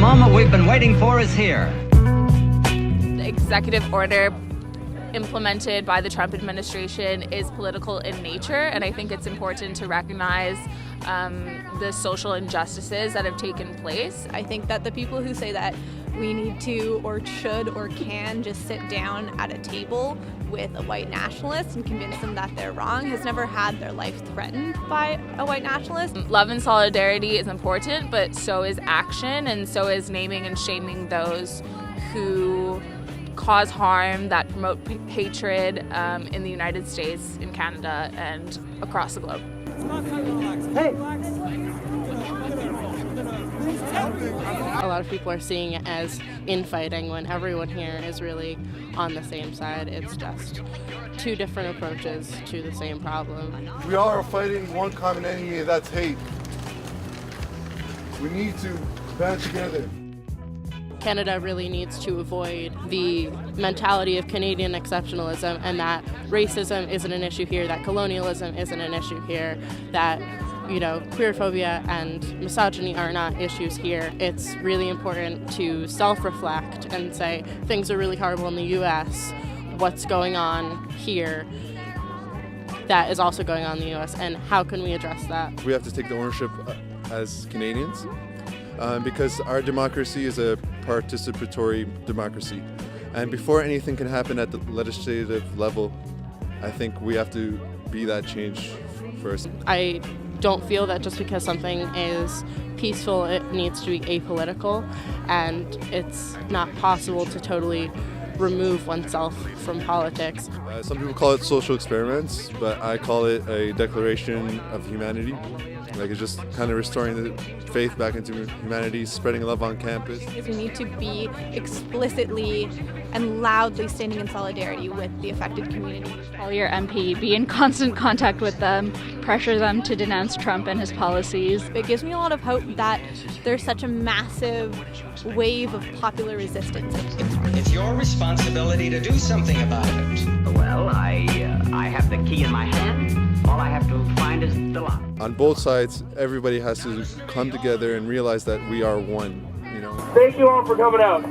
moment we've been waiting for is here. The executive order implemented by the Trump administration is political in nature, and I think it's important to recognize the social injustices that have taken place. I think that the people who say that we need to or should or can just sit down at a table with a white nationalist and convince them that they're wrong has never had their life threatened by a white nationalist. Love and solidarity is important, but so is action, and so is naming and shaming those who cause harm, that promote hatred in the United States, in Canada, and across the globe. Hey. A lot of people are seeing it as infighting when everyone here is really on the same side. It's just two different approaches to the same problem. We all are fighting one common enemy, and that's hate. We need to band together. Canada really needs to avoid the mentality of Canadian exceptionalism, and that racism isn't an issue here, that colonialism isn't an issue here, that queerphobia and misogyny are not issues here. It's really important to self-reflect and say things are really horrible in the US. What's going on here that is also going on in the US, and how can we address that? We have to take the ownership as Canadians because our democracy is a participatory democracy. And before anything can happen at the legislative level, I think we have to be that change first. I don't feel that just because something is peaceful, it needs to be apolitical, and it's not possible to totally remove oneself from politics. Some people call it social experiments, but I call it a declaration of humanity. Like, it's just kind of restoring the faith back into humanity, spreading love on campus. We need to be explicitly and loudly standing in solidarity with the affected community. Call your MP, be in constant contact with them, pressure them to denounce Trump and his policies. It gives me a lot of hope that there's such a massive wave of popular resistance. It's your responsibility to do something about it. Well, I have the key in my hand. All I have to find is the lock. On both sides, everybody has to come together and realize that we are one, Thank you all for coming out.